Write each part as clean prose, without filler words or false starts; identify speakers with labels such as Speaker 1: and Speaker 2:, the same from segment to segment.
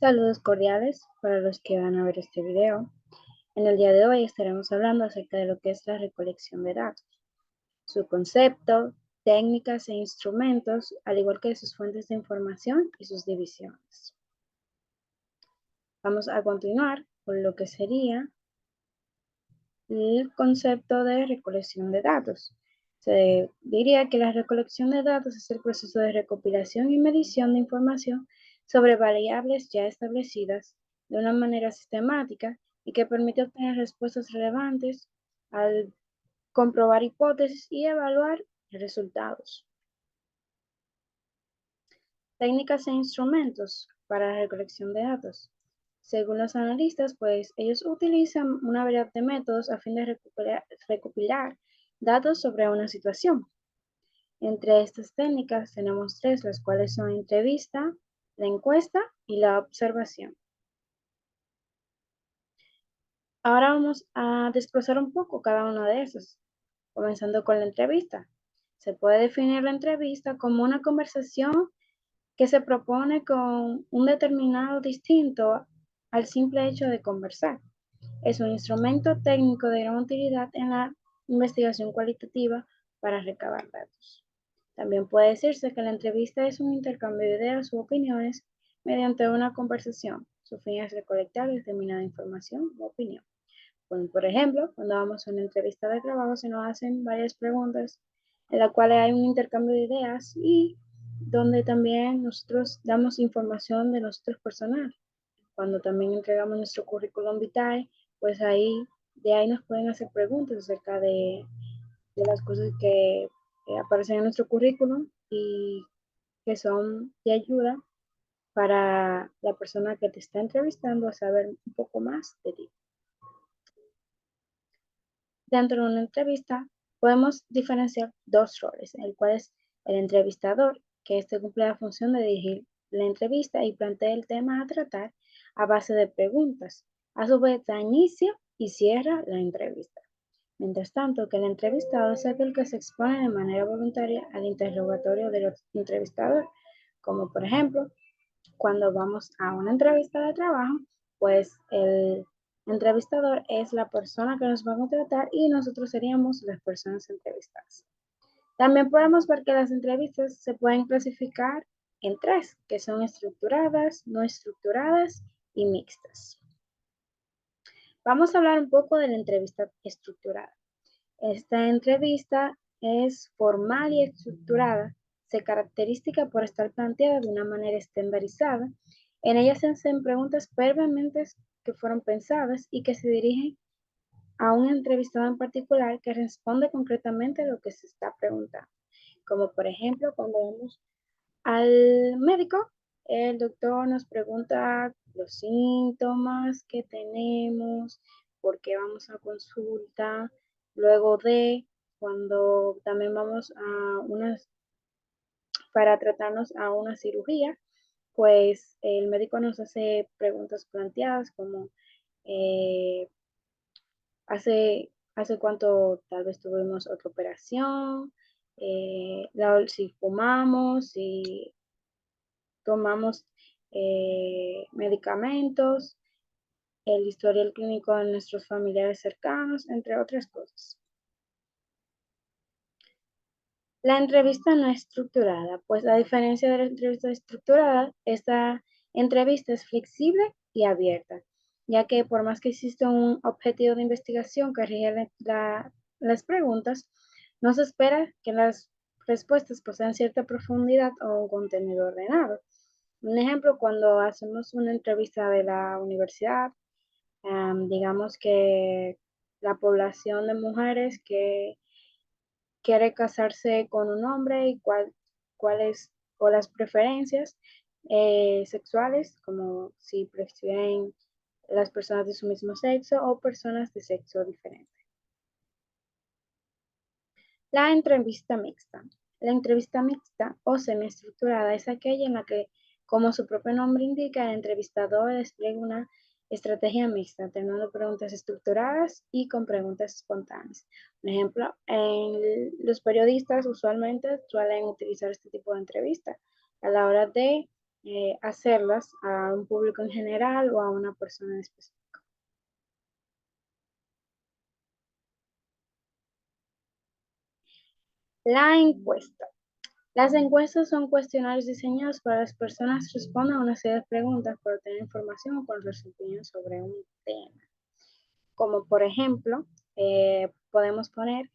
Speaker 1: Saludos cordiales para los que van a ver este video. En el día de hoy estaremos hablando acerca de lo que es la recolección de datos, su concepto, técnicas e instrumentos, al igual que sus fuentes de información y sus divisiones. Vamos a continuar con lo que sería el concepto de recolección de datos. Se diría que la recolección de datos es el proceso de recopilación y medición de información sobre variables ya establecidas de una manera sistemática y que permite obtener respuestas relevantes al comprobar hipótesis y evaluar resultados. Técnicas e instrumentos para la recolección de datos. Según los analistas, pues ellos utilizan una variedad de métodos a fin de recopilar datos sobre una situación. Entre estas técnicas tenemos tres, las cuales son entrevista, la encuesta y la observación. Ahora vamos a desglosar un poco cada una de esas, comenzando con la entrevista. Se puede definir la entrevista como una conversación que se propone con un determinado distinto al simple hecho de conversar. Es un instrumento técnico de gran utilidad en la investigación cualitativa para recabar datos. También puede decirse que la entrevista es un intercambio de ideas u opiniones mediante una conversación. Su fin es recolectar determinada información u opinión. Bueno, por ejemplo, cuando vamos a una entrevista de trabajo se nos hacen varias preguntas en las cuales hay un intercambio de ideas y donde también nosotros damos información de nosotros personal. Cuando también entregamos nuestro currículum vitae, pues de ahí nos pueden hacer preguntas acerca de las cosas que aparecen en nuestro currículum y que son de ayuda para la persona que te está entrevistando a saber un poco más de ti. Dentro de una entrevista podemos diferenciar dos roles, el cual es el entrevistador, que este cumple la función de dirigir la entrevista y plantea el tema a tratar a base de preguntas. A su vez da inicio y cierra la entrevista. Mientras tanto, que el entrevistado es aquel que se expone de manera voluntaria al interrogatorio del entrevistador, como por ejemplo, cuando vamos a una entrevista de trabajo, pues el entrevistador es la persona que nos va a contratar y nosotros seríamos las personas entrevistadas. También podemos ver que las entrevistas se pueden clasificar en tres, que son estructuradas, no estructuradas y mixtas. Vamos a hablar un poco de la entrevista estructurada. Esta entrevista es formal y estructurada, se caracteriza por estar planteada de una manera estandarizada. En ella se hacen preguntas previamente que fueron pensadas y que se dirigen a un entrevistado en particular que responde concretamente a lo que se está preguntando. Como por ejemplo, cuando vamos al médico, el doctor nos pregunta los síntomas que tenemos, por qué vamos a consulta, luego de cuando también vamos para tratarnos a una cirugía, pues el médico nos hace preguntas planteadas como eh, hace cuánto tal vez tuvimos otra operación, si fumamos, si tomamos medicamentos, el historial clínico de nuestros familiares cercanos, entre otras cosas. La entrevista no estructurada, pues a diferencia de la entrevista estructurada, esta entrevista es flexible y abierta, ya que por más que exista un objetivo de investigación que rige las preguntas, no se espera que las respuestas poseen cierta profundidad o un contenido ordenado. Un ejemplo, cuando hacemos una entrevista de la universidad, digamos que la población de mujeres que quiere casarse con un hombre y cuáles o las preferencias sexuales, como si prefieren las personas de su mismo sexo o personas de sexo diferente. La entrevista mixta. La entrevista mixta o semiestructurada es aquella en la que, como su propio nombre indica, el entrevistador despliega una estrategia mixta, teniendo preguntas estructuradas y con preguntas espontáneas. Por ejemplo, los periodistas usualmente suelen utilizar este tipo de entrevista a la hora de hacerlas a un público en general o a una persona en específico. La encuesta. Las encuestas son cuestionarios diseñados para que las personas respondan a una serie de preguntas para obtener información o conocer su opinión sobre un tema. Como por ejemplo, podemos poner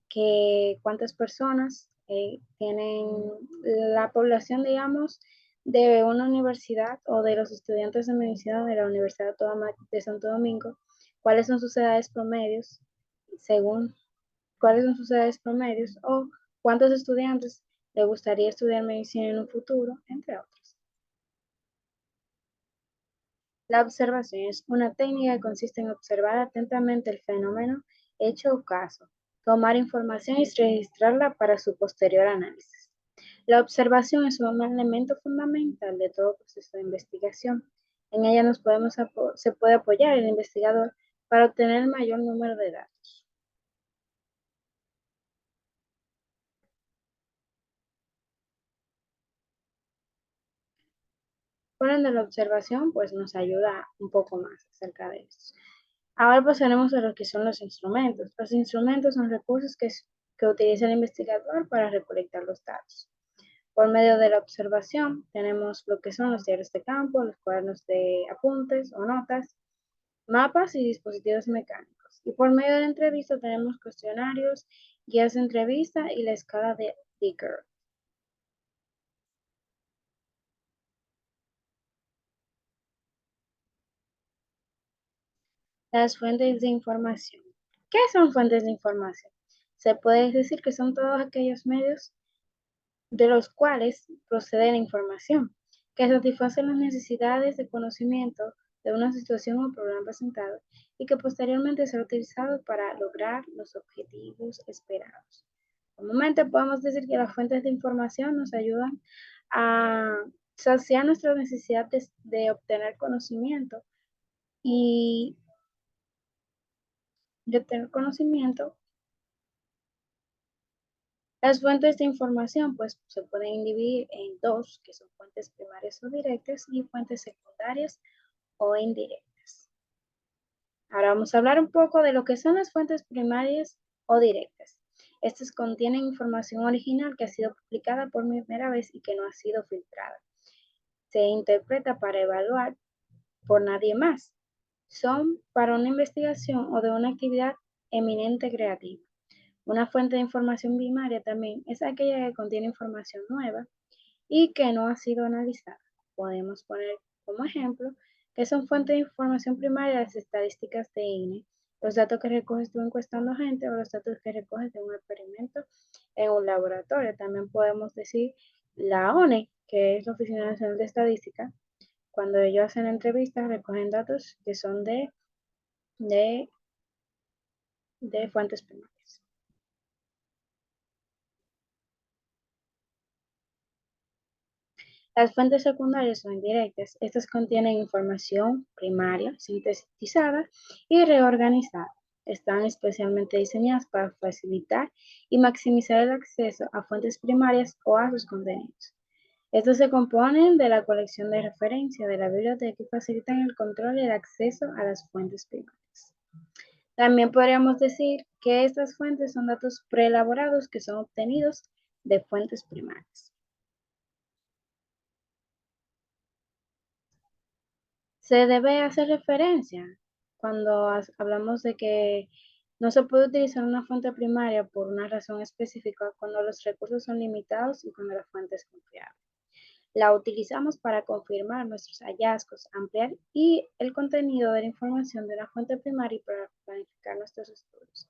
Speaker 1: que cuántas personas tienen la población, digamos, de una universidad o de los estudiantes de medicina de la Universidad Autónoma de Santo Domingo, cuáles son sus edades promedios, según cuáles son sus edades promedios o cuántos estudiantes le gustaría estudiar medicina en un futuro, entre otros. La observación es una técnica que consiste en observar atentamente el fenómeno, hecho o caso, tomar información y registrarla para su posterior análisis. La observación es un elemento fundamental de todo proceso de investigación. En ella se puede apoyar el investigador para obtener el mayor número de datos. Por ende, la observación pues nos ayuda un poco más acerca de esto. Ahora pasaremos a lo que son los instrumentos. Los instrumentos son recursos que utiliza el investigador para recolectar los datos. Por medio de la observación tenemos lo que son los diarios de campo, los cuadernos de apuntes o notas, mapas y dispositivos mecánicos. Y por medio de la entrevista tenemos cuestionarios, guías de entrevista y la escala de Likert. Las fuentes de información. ¿Qué son fuentes de información? Se puede decir que son todos aquellos medios de los cuales procede la información, que satisfacen las necesidades de conocimiento de una situación o problema presentado y que posteriormente será utilizado para lograr los objetivos esperados. Comúnmente podemos decir que las fuentes de información nos ayudan a saciar nuestra necesidad de obtener conocimiento y de obtener conocimiento. Las fuentes de información pues se pueden dividir en dos, que son fuentes primarias o directas y fuentes secundarias o indirectas. Ahora vamos a hablar un poco de lo que son las fuentes primarias o directas. Estas contienen información original que ha sido publicada por primera vez y que no ha sido filtrada. Se interpreta para evaluar por nadie más. Son para una investigación o de una actividad eminente creativa. Una fuente de información primaria también es aquella que contiene información nueva y que no ha sido analizada. Podemos poner como ejemplo que son fuentes de información primaria las estadísticas de INE, los datos que recoges tú encuestando gente o los datos que recoges de un experimento en un laboratorio. También podemos decir la ONE, que es la Oficina Nacional de Estadística, cuando ellos hacen entrevistas recogen datos que son de, de fuentes primarias. Las fuentes secundarias son indirectas. Estas contienen información primaria, sintetizada y reorganizada. Están especialmente diseñadas para facilitar y maximizar el acceso a fuentes primarias o a sus contenidos. Estos se componen de la colección de referencia de la biblioteca y facilitan el control y el acceso a las fuentes primarias. También podríamos decir que estas fuentes son datos preelaborados que son obtenidos de fuentes primarias. Se debe hacer referencia cuando hablamos de que no se puede utilizar una fuente primaria por una razón específica cuando los recursos son limitados y cuando la fuente es confiable. La utilizamos para confirmar nuestros hallazgos, ampliar y el contenido de la información de una fuente primaria y para planificar nuestros estudios.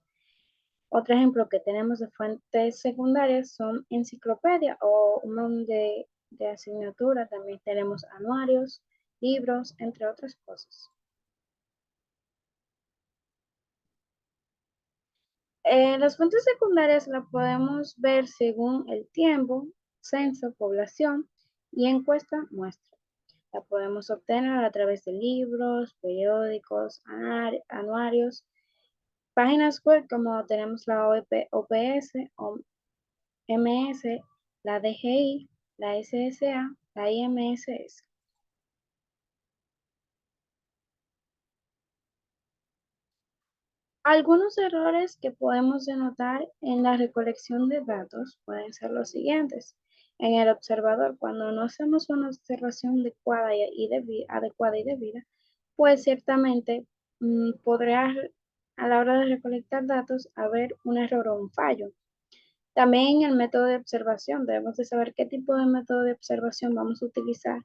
Speaker 1: Otro ejemplo que tenemos de fuentes secundarias son enciclopedia o un de asignatura. También tenemos anuarios, libros, entre otras cosas. Las fuentes secundarias las podemos ver según el tiempo, censo, población y encuesta muestra. La podemos obtener a través de libros, periódicos, anuarios, páginas web como tenemos la OPS, MS, la DGI, la SSA la IMSS. Algunos errores que podemos denotar en la recolección de datos pueden ser los siguientes. En el observador, cuando no hacemos una observación adecuada y debida, pues ciertamente podrá a la hora de recolectar datos haber un error o un fallo. También el método de observación, debemos de saber qué tipo de método de observación vamos a utilizar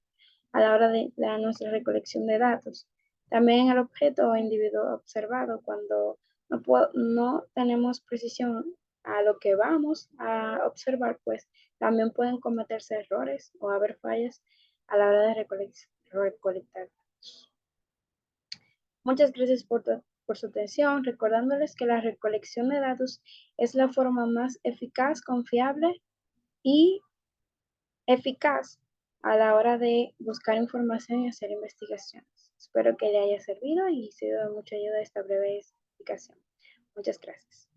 Speaker 1: a la hora de nuestra recolección de datos. También el objeto o individuo observado, cuando no tenemos precisión a lo que vamos a observar, pues también pueden cometerse errores o haber fallas a la hora de recolectar datos. Muchas gracias por su atención, recordándoles que la recolección de datos es la forma más eficaz, confiable y eficaz a la hora de buscar información y hacer investigaciones. Espero que le haya servido y sido de mucha ayuda esta breve explicación. Muchas gracias.